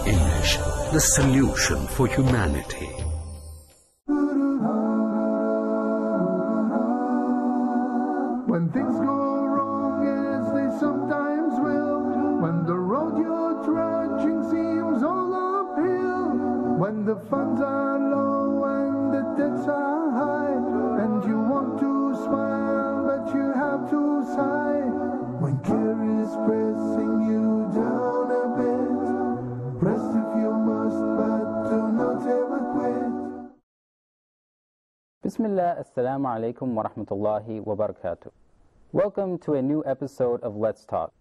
English, the solution for humanity. When things go wrong as they sometimes will, when the road you're trudging seems all uphill, when the funds are low and the debts are high, and you want to smile but you have to sigh, when care is pressing you down a bit, press if you must but do not ever quit. Bismillah, assalamu alaikum wa rahmatullahi wa barakatuh. Welcome to a new episode of Let's Talk.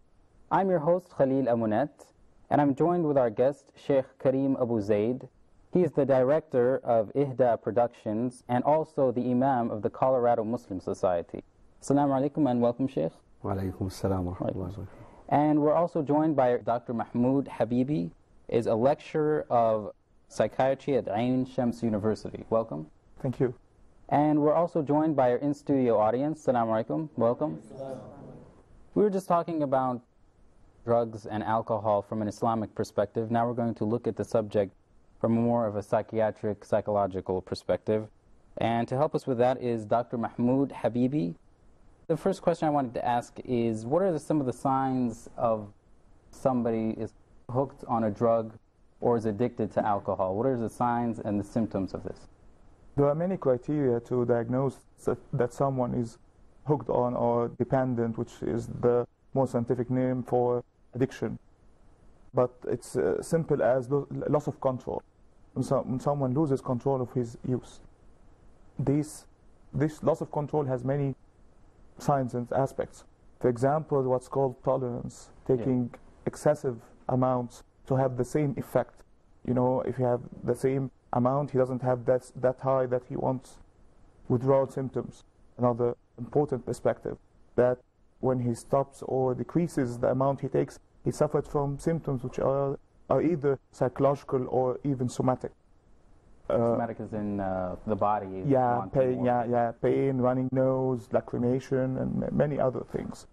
I'm your host Khalil Amunet, and I'm joined with our guest Sheikh Kareem Abu Zaid. He is the director of Ihda Productions and also the Imam of the Colorado Muslim Society. Assalamu alaikum and welcome, Sheikh. Wa alaikum assalam wa rahmatullahi. And we're also joined by Dr. Mahmoud Habibi, is a lecturer of psychiatry at Ain Shams University. Welcome. Thank you. And we're also joined by our in-studio audience. Assalamu alaikum. Welcome. We were just talking about drugs and alcohol from an Islamic perspective. Now we're going to look at the subject from more of a psychiatric, psychological perspective. And to help us with that is Dr. Mahmoud Habibi. The first question I wanted to ask is, what are some of the signs of somebody is hooked on a drug or is addicted to alcohol? What are the signs and the symptoms of this? There are many criteria to diagnose that someone is hooked on or dependent, which is the more scientific name for addiction. But it's simple as loss of control. When someone loses control of his use. This loss of control has many signs and aspects. For example, what's called tolerance, taking excessive amounts to have the same effect. You know, if you have the same amount, he doesn't have that high that he wants. Withdrawal symptoms, another important perspective, that when he stops or decreases the amount he takes, he suffers from symptoms which are either psychological or even somatic. Somatic is in the body. Yeah, pain, running nose, lacrimation, and many other things.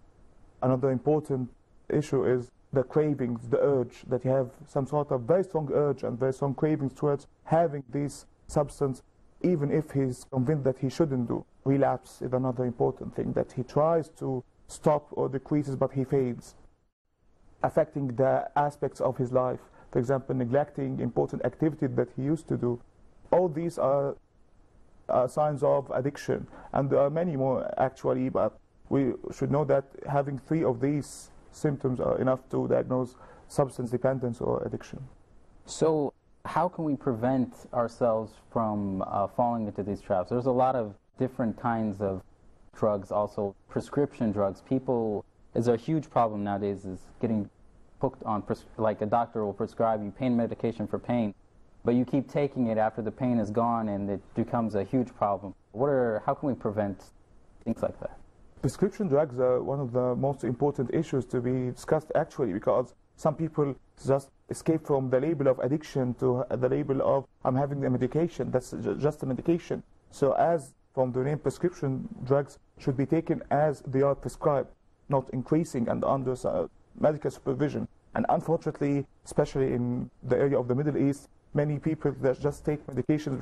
Another important issue is the cravings, the urge, that you have some sort of very strong urge and very strong cravings towards having this substance, even if he's convinced that he shouldn't do. Relapse is another important thing, that he tries to stop or decreases, but he fails, affecting the aspects of his life. For example, neglecting important activities that he used to do. All these are signs of addiction, and there are many more actually, but we should know that having 3 of these symptoms are enough to diagnose substance dependence or addiction. So how can we prevent ourselves from falling into these traps? There's a lot of different kinds of drugs, also prescription drugs. Is a huge problem nowadays is getting hooked on, like a doctor will prescribe you pain medication for pain, but you keep taking it after the pain is gone and it becomes a huge problem. How can we prevent things like that? Prescription drugs are one of the most important issues to be discussed actually, because some people just escape from the label of addiction to the label of I'm having the medication. That's just a medication. So as from the name, prescription drugs should be taken as they are prescribed, not increasing and under medical supervision. And unfortunately, especially in the area of the Middle East, many people that just take medications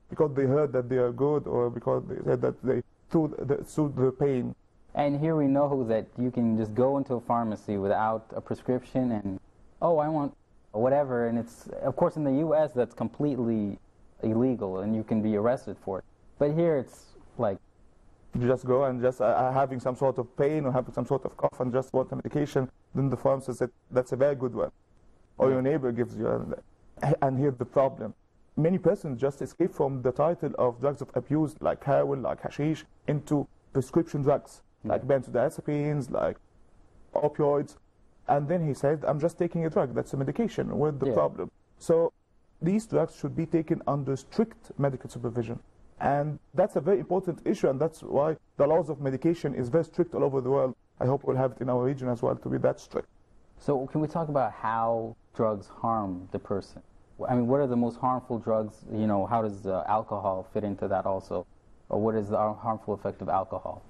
because they heard that they are good, or because they said that they soothe the pain. And here we know that you can just go into a pharmacy without a prescription and, oh, I want whatever. And it's, of course, in the U.S. that's completely illegal and you can be arrested for it. But here it's like, you just go and just having some sort of pain or having some sort of cough and just want a medication, then the pharmacist says that's a very good one. Or your neighbor gives you. And here's the problem. Many persons just escape from the title of drugs of abuse, like heroin, like hashish, into prescription drugs, like benzodiazepines, like opioids. And then he said, I'm just taking a drug. That's a medication. Where's the problem? So these drugs should be taken under strict medical supervision. And that's a very important issue, and that's why the laws of medication is very strict all over the world. I hope we'll have it in our region as well to be that strict. So can we talk about how drugs harm the person? I mean, what are the most harmful drugs? You know, how does alcohol fit into that also? Or what is the harmful effect of alcohol?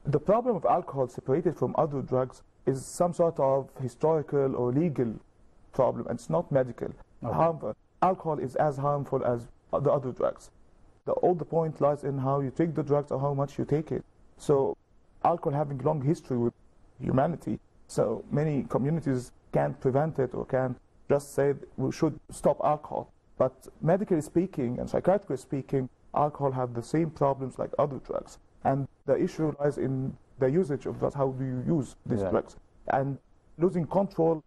The problem of alcohol separated from other drugs is some sort of historical or legal problem, and it's not medical. Harmful. Alcohol is as harmful as the other drugs. All the point lies in how you take the drugs or how much you take it. So alcohol having a long history with humanity, so many communities can't prevent it or can't just say we should stop alcohol. But medically speaking and psychiatrically speaking, alcohol have the same problems like other drugs. And the issue lies in the usage of drugs. How do you use these drugs? And losing control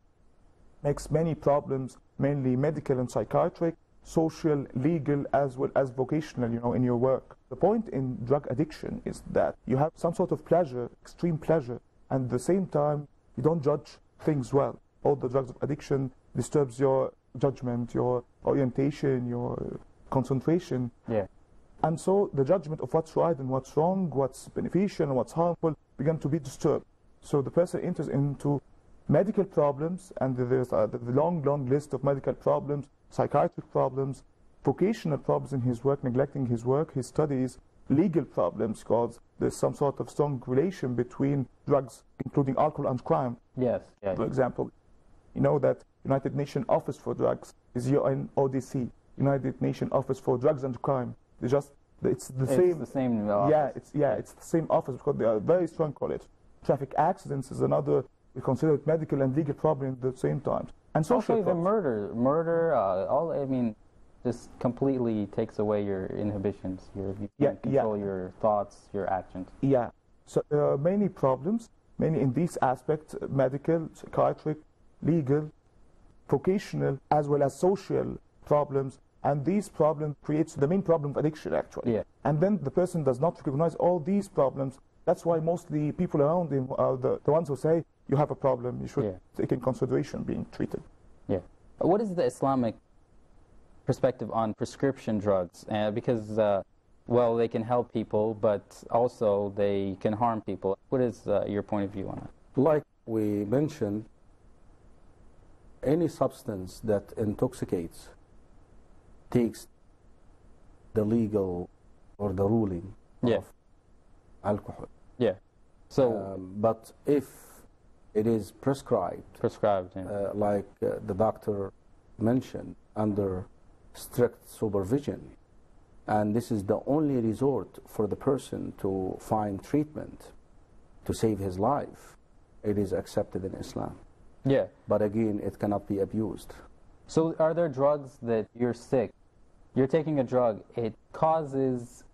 makes many problems, mainly medical and psychiatric, social, legal, as well as vocational, in your work. The point in drug addiction is that you have some sort of pleasure, extreme pleasure, and at the same time, you don't judge things well. All the drugs of addiction disturbs your judgment, your orientation, your concentration. Yeah. And so the judgment of what's right and what's wrong, what's beneficial and what's harmful, began to be disturbed. So the person enters into medical problems, and there's the long list of medical problems, psychiatric problems, vocational problems in his work, neglecting his work, his studies, legal problems, because there's some sort of strong relation between drugs, including alcohol and crime. Yes. For example, you know that United Nations Office for Drugs is UNODC, United Nations Office for Drugs and Crime. It's the same office. It's the same office because they are very strong college. Traffic accidents is another, we consider it medical and legal problem at the same time. And social also even murder, just completely takes away your inhibitions. You can't control your thoughts, your actions. Yeah. So there are many problems, many in these aspects, medical, psychiatric, legal, vocational, as well as social problems. And these problems creates the main problem of addiction, actually. Yeah. And then the person does not recognize all these problems. That's why mostly people around him are the ones who say, you have a problem, you should take in consideration being treated. Yeah. What is the Islamic perspective on prescription drugs? Because, they can help people, but also they can harm people. What is your point of view on that? Like we mentioned, any substance that intoxicates takes the legal or the ruling of alcohol. Yeah. So, but if it is prescribed, like the doctor mentioned, under strict supervision, and this is the only resort for the person to find treatment to save his life, it is accepted in Islam. Yeah. But again, it cannot be abused. So are there drugs that you're sick, you're taking a drug, it causes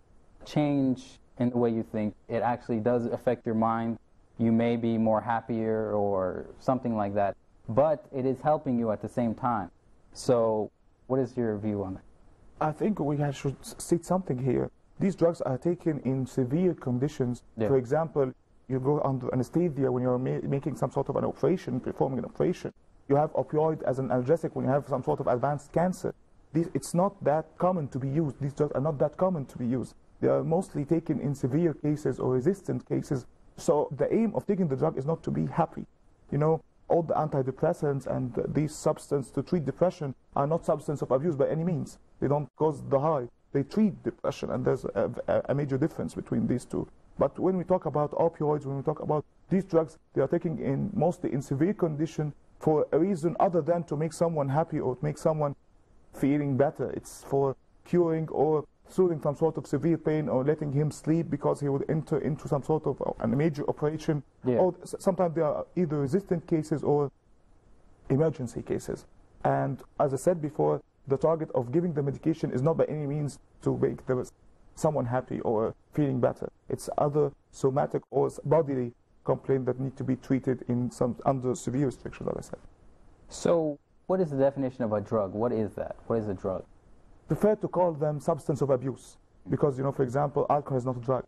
change in the way you think, it actually does affect your mind, you may be more happier or something like that, but it is helping you at the same time. So what is your view on that? I think we should state something here. These drugs are taken in severe conditions. For example, you go under anesthesia when you're making some sort of an operation, performing an operation. You have opioid as an analgesic when you have some sort of advanced cancer. It's not that common to be used. These drugs are not that common to be used. They are mostly taken in severe cases or resistant cases. So the aim of taking the drug is not to be happy. All the antidepressants and these substances to treat depression are not substance of abuse by any means. They don't cause the high. They treat depression, and there's a major difference between these two. But when we talk about opioids, when we talk about these drugs, they are taken mostly in severe condition for a reason other than to make someone happy or to make someone feeling better. It's for curing or soothing some sort of severe pain or letting him sleep because he would enter into some sort of a major operation. Or sometimes they are either resistant cases or emergency cases. And as I said before, the target of giving the medication is not by any means to make someone happy or feeling better. It's other somatic or bodily complaints that need to be treated under severe restrictions, as I said. So what is the definition of a drug? What is that? What is a drug? Prefer to call them substance of abuse because, for example, alcohol is not a drug.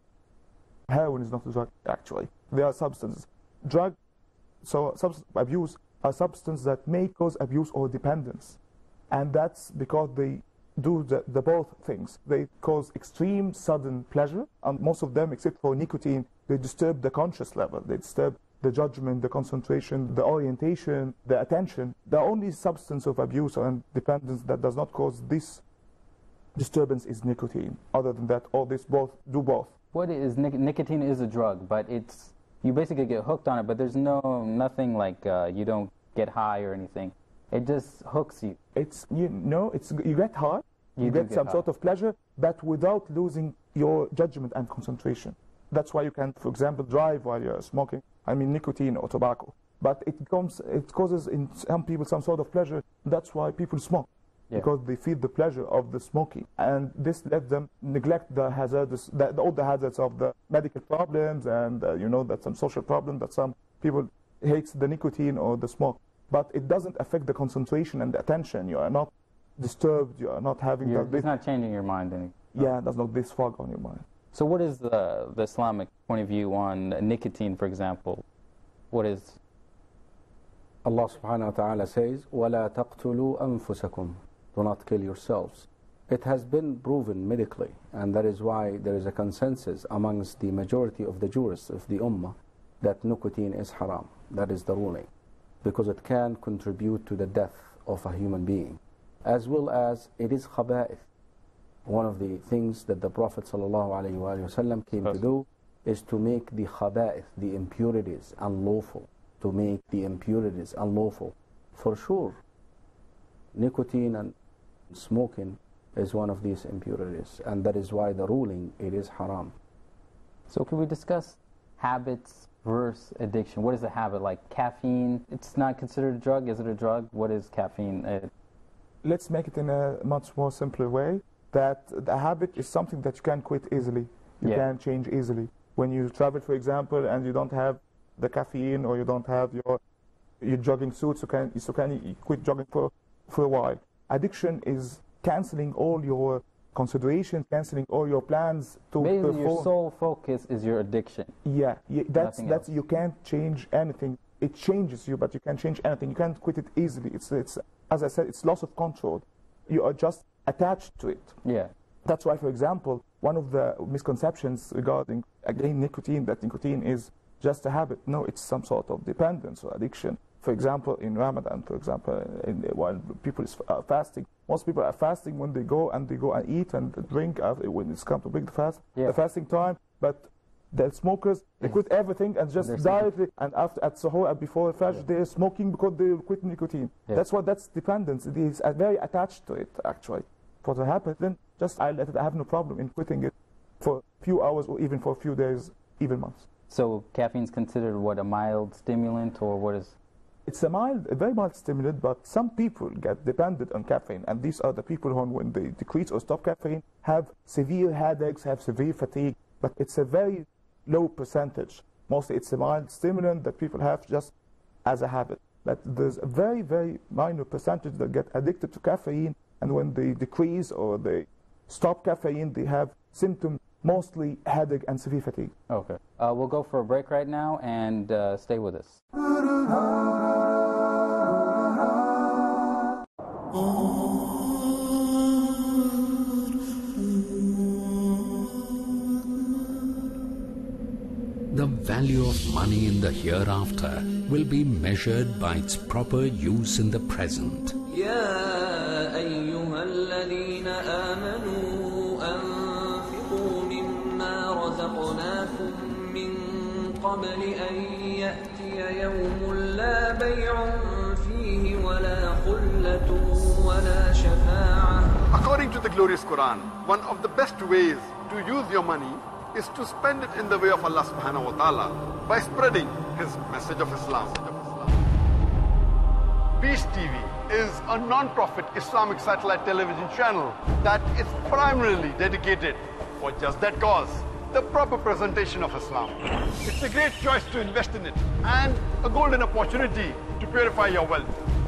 Heroin is not a drug, actually. They are substances. Substance abuse are substances that may cause abuse or dependence. And that's because they do the both things. They cause extreme sudden pleasure, and most of them, except for nicotine, they disturb the conscious level. They disturb the judgment, the concentration, the orientation, the attention. The only substance of abuse and dependence that does not cause this disturbance is nicotine. Other than that, all this do both. What is nicotine is a drug, but you basically get hooked on it, but there's nothing like you don't get high or anything. It just hooks you. It's, you get high, you get some sort of pleasure, but without losing your judgment and concentration. That's why you can, for example, drive while you're smoking. I mean, nicotine or tobacco. But it causes in some people some sort of pleasure. That's why people smoke, because they feel the pleasure of the smoking. And this let them neglect the hazards, all the hazards of the medical problems and, that some social problems, that some people hate the nicotine or the smoke. But it doesn't affect the concentration and the attention. You are not disturbed. You are not having... It's not changing your mind anymore. Yeah, there's not this fog on your mind. So what is the Islamic point of view on nicotine, for example? What is... Allah subhanahu wa ta'ala says, وَلَا تَقْتُلُوا أَنفُسَكُمْ. Do not kill yourselves. It has been proven medically, and that is why there is a consensus amongst the majority of the jurists of the Ummah that nicotine is haram. That is the ruling, because it can contribute to the death of a human being, as well as it is khaba'ith. One of the things that the Prophet ﷺ came to do is to make the khaba'ith, the impurities, unlawful. To make the impurities unlawful. For sure, nicotine and smoking is one of these impurities, and that is why the ruling, it is haram. So can we discuss habits versus addiction? What is a habit? Like caffeine, it's not considered a drug. Is it a drug? What is caffeine? Let's make it in a much more simpler way, that the habit is something that you can quit easily. You can change easily. When you travel, for example, and you don't have the caffeine, or you don't have your jogging suit, so you quit jogging for a while. Addiction is cancelling all your considerations, cancelling all your plans to basically perform. Your sole focus is your addiction. That's you can't change anything. It changes you, but you can't change anything. You can't quit it easily. It's as I said, it's loss of control. You are just attached to it. Yeah. That's why, for example, one of the misconceptions regarding, again, nicotine, that nicotine is just a habit. No, it's some sort of dependence or addiction. For example, in Ramadan, for example, while people are fasting, most people are fasting when they go and eat and drink when it's come to break the fast, the fasting time. But the smokers, they quit everything and just directly, and after at Sahur and before Fajr, they're smoking because they quit nicotine. That's dependence. It is very attached to it, actually. For the habit, then just I have no problem in quitting it for a few hours or even for a few days, even months. So caffeine is considered what, a mild stimulant, or what is? It's a very mild stimulant, but some people get dependent on caffeine, and these are the people who, when they decrease or stop caffeine, have severe headaches, have severe fatigue, but it's a very low percentage. Mostly it's a mild stimulant that people have just as a habit. But there's a very, very minor percentage that get addicted to caffeine, and when they decrease or they stop caffeine, they have symptoms, mostly headache and severe fatigue. Okay. We'll go for a break right now, and stay with us. The value of money in the hereafter will be measured by its proper use in the present. يا أيها الذين آمنوا أنفقوا مما رزقناكم من قبل أن يأتي يوم لا بيع فيه ولا خلة ولا شفاعة. According to the glorious Quran, one of the best ways to use your money is to spend it in the way of Allah subhanahu wa ta'ala by spreading His message of Islam. Peace TV is a non-profit Islamic satellite television channel that is primarily dedicated for just that cause, the proper presentation of Islam. It's a great choice to invest in it and a golden opportunity to purify your wealth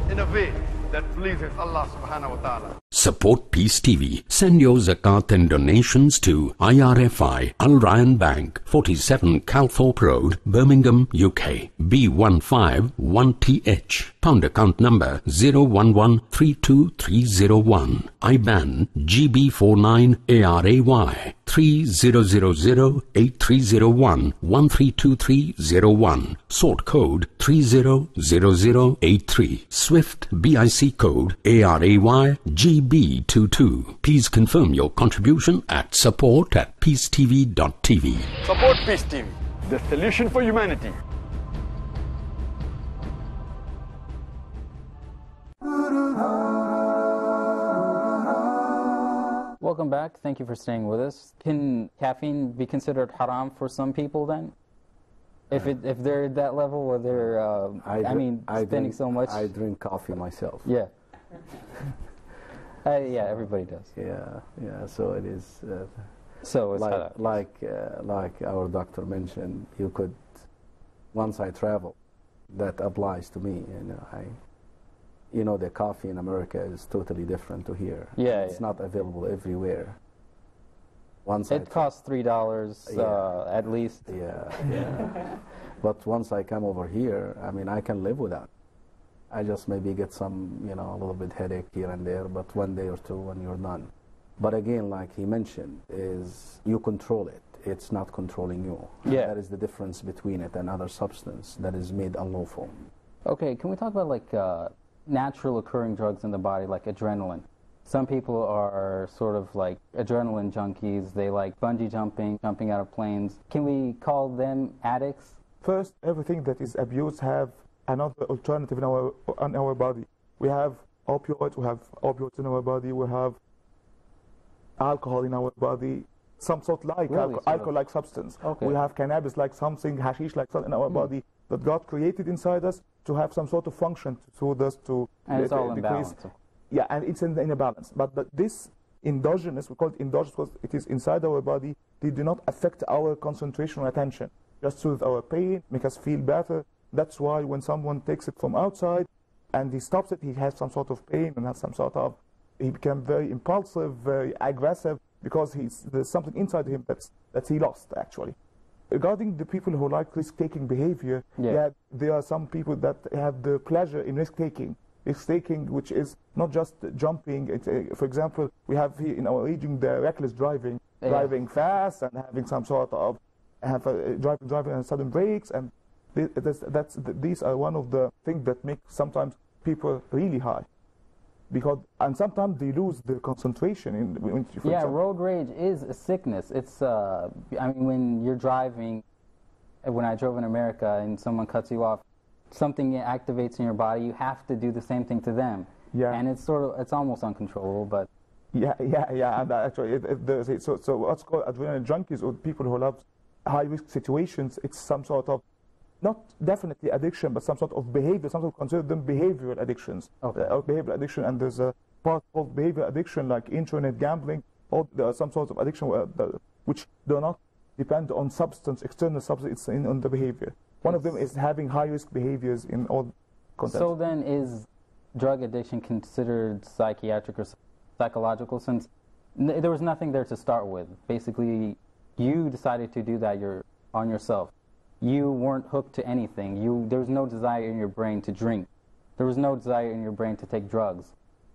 in a way that pleases Allah subhanahu wa ta'ala. Support Peace TV. Send your zakat and donations to IRFI Al Ryan Bank, 47 Calthorpe Road, Birmingham, UK, B151TH. Pound account number 011-32301. IBAN GB49ARAY 30008301 132301. Sort code 300083. Swift BIC code ARAY GB22. Please confirm your contribution at support@peacetv.tv. Support Peace TV, the solution for humanity. Welcome back. Thank you for staying with us. Can caffeine be considered haram for some people then? If they're at that level where they're, spending so much? I drink coffee myself. Yeah. Yeah, everybody does. Yeah. So it is. So it's like our doctor mentioned, you could, once I travel, that applies to me. The coffee in America is totally different to here. Yeah, it's not available everywhere. It costs $3 at least. Yeah. But once I come over here, I can live without. I just maybe get some, a little bit headache here and there, but one day or two and you're done. But again, like he mentioned, is you control it. It's not controlling you. Yeah. That is the difference between it and other substance that is made unlawful. Okay, can we talk about natural occurring drugs in the body, like adrenaline? Some people are sort of like adrenaline junkies. They like bungee jumping out of planes. Can we call them addicts? First, everything that is abused have another alternative in our body. We have opioids. We have opioids in our body. We have alcohol in our body. Some sort like alcohol-like substance. Okay. We have cannabis-like something, hashish-like something in our body that God created inside us to have some sort of function to it's all in decrease. balance. Yeah, and it's in a balance. But this endogenous, we call it endogenous because it is inside our body, they do not affect our concentration or attention. Just soothe our pain, make us feel better. That's why when someone takes it from outside and he stops it, he has some sort of pain and has some sort of, he becomes very impulsive, very aggressive, because there's something inside him that he lost, actually. Regarding the people who like risk-taking behavior, there are some people that have the pleasure in risk-taking. Risk-taking, which is not just jumping. For example, we have here in our region the reckless driving, driving fast and having some sort of driving and sudden brakes, and these are one of the things that make sometimes people really high. And sometimes they lose the concentration. Road rage is a sickness. It's, when you're driving, when I drove in America and someone cuts you off, something activates in your body, you have to do the same thing to them. Yeah. And it's almost uncontrollable, but... Yeah, and actually, so what's called adrenaline junkies, or people who love high-risk situations, it's some sort of, not definitely addiction, but some sort of behavior. Some people consider them behavioral addictions. Okay. Behavioral addiction, and there's a part called behavioral addiction, like internet gambling, or there are some sorts of addiction which do not depend on substance, external substance, it's on the behavior. One of them is having high-risk behaviors in all contexts. So then is drug addiction considered psychiatric or psychological, since there was nothing there to start with? Basically, you decided to do that on yourself. You weren't hooked to anything. There was no desire in your brain to drink. There was no desire in your brain to take drugs.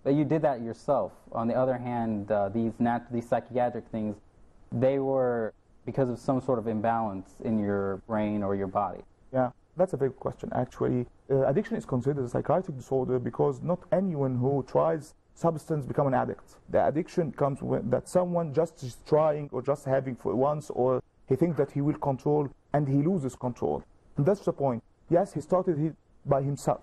But you did that yourself. On the other hand, these psychiatric things, they were because of some sort of imbalance in your brain or your body. Yeah, that's a big question, actually. Addiction is considered a psychiatric disorder because not anyone who tries substance become an addict. The addiction comes when that someone just is trying or just having for once, or he thinks that he will control and he loses control. And that's the point. Yes, he started by himself,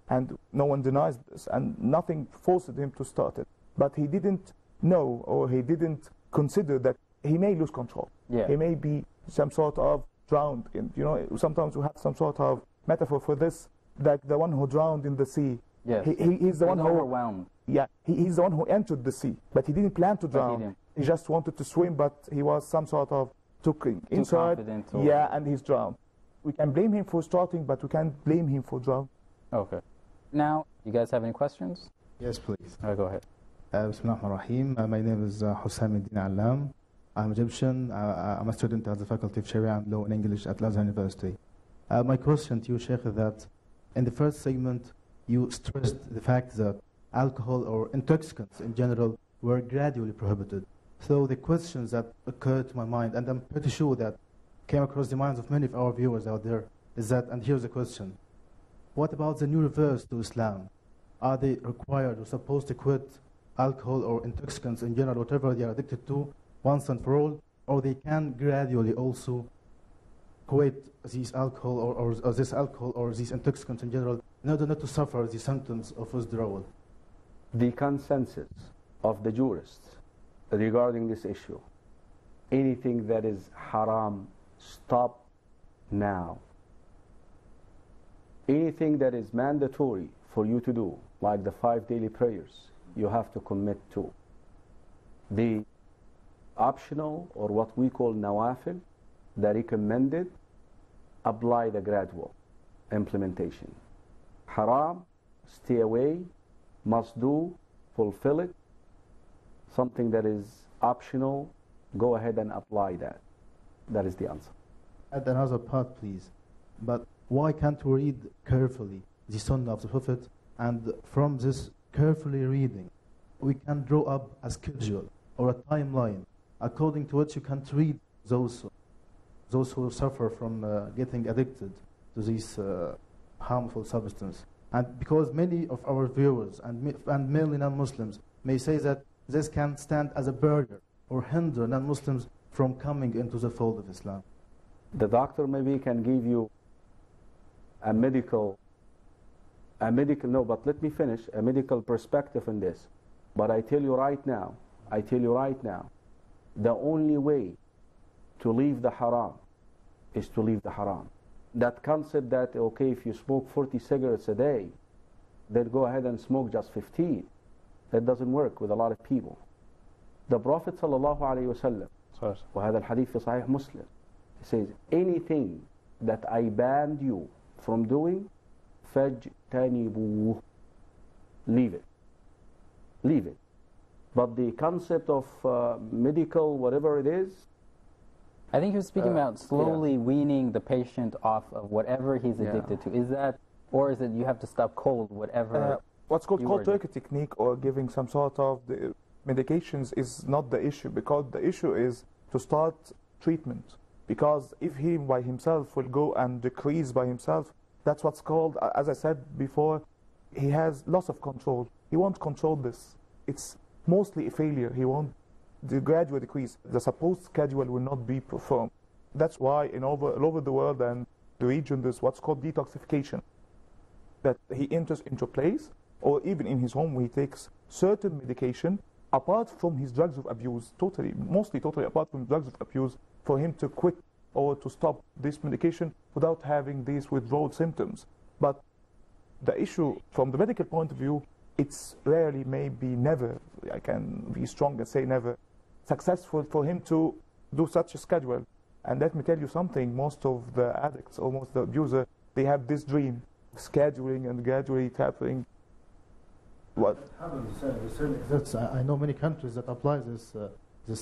and no one denies this, and nothing forced him to start it. But he didn't know, or he didn't consider that he may lose control. Yeah. He may be some sort of drowned in, sometimes we have some sort of metaphor for this, like the one who drowned in the sea. Yes. He's the one who overwhelmed. Yeah, he's the one who entered the sea, but he didn't plan to drown. He just wanted to swim, but he was some sort of inside. Yeah, and he's drowned. We can blame him for starting, but we can't blame him for drowning. Okay. Now, you guys have any questions? Yes, please. All right, go ahead. Bismillah ar-Rahim. My name is Hussam Eddin Alam. I'm Egyptian. I'm a student at the Faculty of Sharia and Law and English at Al-Azhar University. My question to you, Sheikh, is that in the first segment, you stressed the fact that alcohol or intoxicants in general were gradually prohibited. So the questions that occurred to my mind, and I'm pretty sure that came across the minds of many of our viewers out there, is that, and here's the question, what about the new reverse to Islam? Are they required or supposed to quit alcohol or intoxicants in general, whatever they are addicted to, once and for all, or they can gradually also quit these alcohol or this alcohol or these intoxicants in general in order not to suffer the symptoms of withdrawal? The consensus of the jurists regarding this issue. Anything that is haram, stop now. Anything that is mandatory for you to do, like the 5 daily prayers, you have to commit to. The optional, or what we call nawafil, the recommended, apply the gradual implementation. Haram, stay away. Must do, fulfill it. Something that is optional, go ahead and apply that. That is the answer. Add another part, please. But why can't we read carefully the Sunnah of the Prophet, and from this carefully reading, we can draw up a schedule or a timeline according to which you can treat those who suffer from getting addicted to these harmful substances. And because many of our viewers and mainly non-Muslims may say that this can stand as a barrier or hinder non-Muslims from coming into the fold of Islam. The doctor maybe can give you a medical, but let me finish, a medical perspective in this. But I tell you right now, the only way to leave the haram is to leave the haram. That concept that, okay, if you smoke 40 cigarettes a day, then go ahead and smoke just 15. That doesn't work with a lot of people. The Prophet ﷺ, وهذا الحديث في صحيح مسلم, says, anything that I banned you from doing, فَاجْتَنِبُوهُ, leave it. Leave it. But the concept of medical, whatever it is, I think he was speaking about slowly weaning the patient off of whatever he's addicted to. Is that, or is it you have to stop cold, whatever? What's called cold turkey technique, or giving some sort of the medications, is not the issue, because the issue is to start treatment. Because if he by himself will go and decrease by himself, that's what's called, as I said before, he has loss of control. He won't control this. It's mostly a failure. He won't. The gradual decrease, the supposed schedule will not be performed. That's why all over the world and the region, there's what's called detoxification. That he enters into place, or even in his home, he takes certain medication apart from his drugs of abuse, mostly totally apart from drugs of abuse, for him to quit or to stop this medication without having these withdrawal symptoms. But the issue from the medical point of view, it's rarely, maybe never, I can be strong and say never, successful for him to do such a schedule. And let me tell you something, most of the addicts, or most of the abusers, they have this dream of scheduling and gradually tapping. What? I know many countries that apply this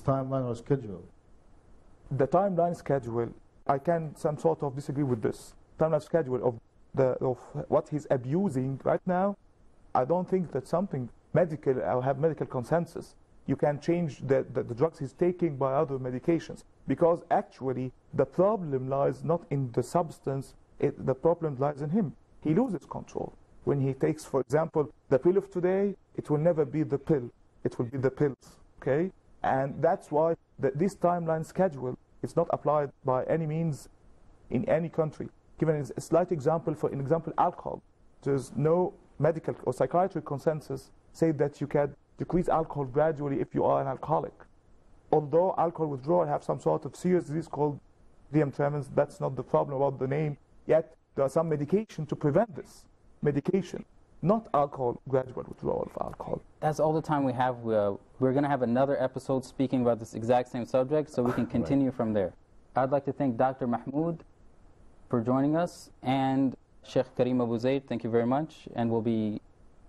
timeline or schedule. The timeline schedule, I can some sort of disagree with this. Timeline schedule of what he's abusing right now, I don't think that's something medical, or have medical consensus. You can change the drugs he's taking by other medications, because actually the problem lies not in the substance, the problem lies in him. He loses control. When he takes, for example, the pill of today, it will never be the pill, it will be the pills, okay? And that's why this timeline schedule is not applied by any means in any country. Given a slight example, for example, alcohol. There's no medical or psychiatric consensus say that you can decrease alcohol gradually if you are an alcoholic. Although alcohol withdrawal have some sort of serious disease called DM tremens, that's not the problem about the name, yet there are some medication to prevent this. Medication, not alcohol, gradual withdrawal of alcohol. That's all the time we have. We're going to have another episode speaking about this exact same subject, so we can continue from there. I'd like to thank Dr. Mahmoud for joining us, and Sheikh Karim Abu Zaid, thank you very much, and we'll be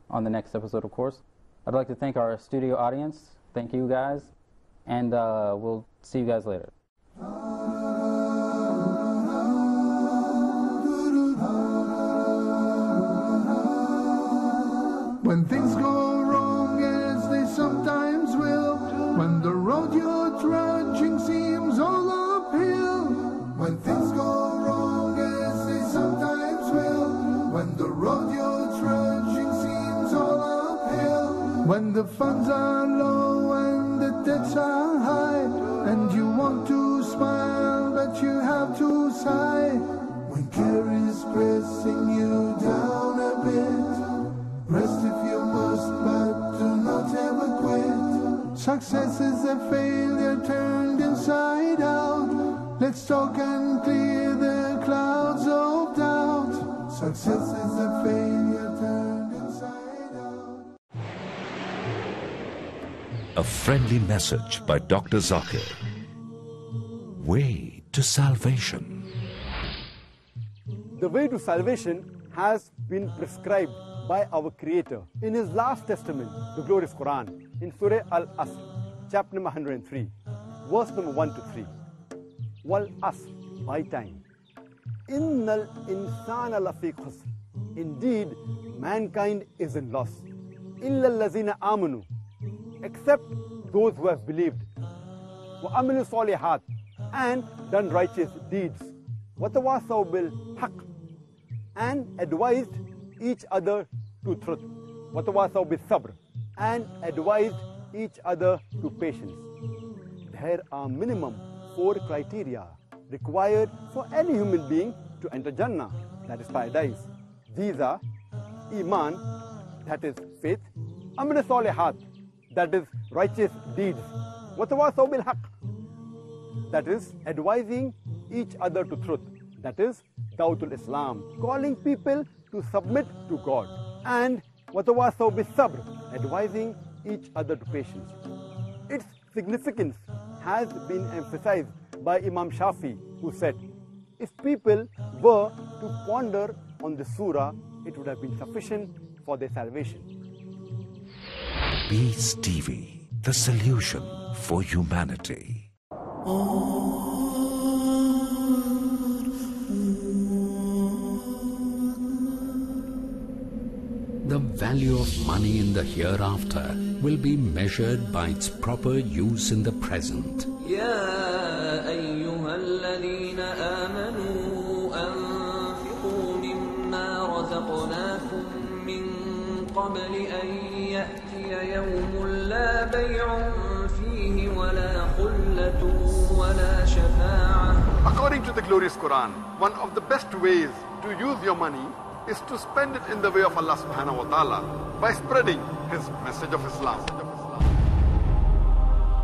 on the next episode, of course. I'd like to thank our studio audience. Thank you guys, and we'll see you guys later. When things go wrong, as they sometimes will, when the road you're trudging seems all uphill, when things go wrong, as they sometimes will, when the road you're trudging seems all uphill, when the funds are low and the debts are high, and you want to smile but you have to sigh, when care is pressing you down a bit, rest if you must, but do not ever quit. Success is a failure turned inside out. Let's talk and clear the clouds of doubt. Success is a failure turned inside out. A friendly message by Dr. Zakir. Way to salvation. The way to salvation has been prescribed by our Creator in His last testament, the glorious Quran, in Surah Al-Asr, chapter number 103, verse number 1 to 3. Wal Asr, by time. Innal insana lafi khusr. Indeed, mankind is in loss. Illa allazina amanu, except those who have believed. Wa amilu salihat, and done righteous deeds. Wa tawasaw bil haqq, and advised each other to truth. Wa tawasaw bis sabr, and advised each other to patience. There are minimum 4 criteria required for any human being to enter Jannah, that is paradise. These are Iman, that is faith, Amal Salihat, that is righteous deeds, wa tawasaw bil haqq, that is advising each other to truth, that is Dawtul Islam, calling people to submit to God, and wa tawasaw bis sabr, advising each other to patience. Its significance has been emphasized by Imam Shafi, who said, if people were to ponder on the surah, it would have been sufficient for their salvation. Peace TV, the solution for humanity. The value of money in the hereafter will be measured by its proper use in the present. يا أيها الذين آمنوا أنفقوا مما رزقناكم من قبل أن يأتي يوم لا بيع فيه ولا خلة ولا شفاعة. According to the glorious Quran, one of the best ways to use your money is to spend it in the way of Allah subhanahu wa ta'ala by spreading His message of Islam.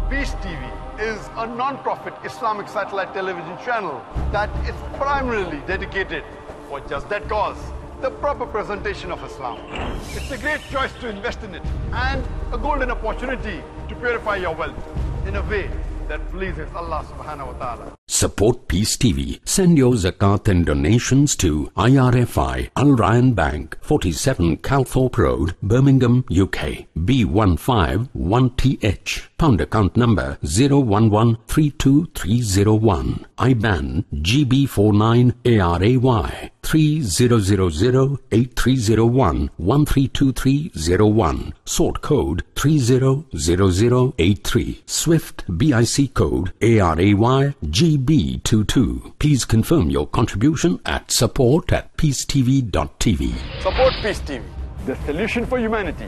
Peace TV is a non-profit Islamic satellite television channel that is primarily dedicated for just that cause, the proper presentation of Islam. It's a great choice to invest in it and a golden opportunity to purify your wealth in a way that pleases Allah subhanahu wa ta'ala. Support Peace TV. Send your zakat and donations to IRFI Al Ryan Bank, 47 Calthorpe Road, Birmingham, UK, B151TH. Pound account number 011-32301. IBAN GB49ARAY 30008301 132301. Sort code 300083. Swift BIC code ARAY GB22. Please confirm your contribution at support@peacetv.tv. Support Peace TV, the solution for humanity.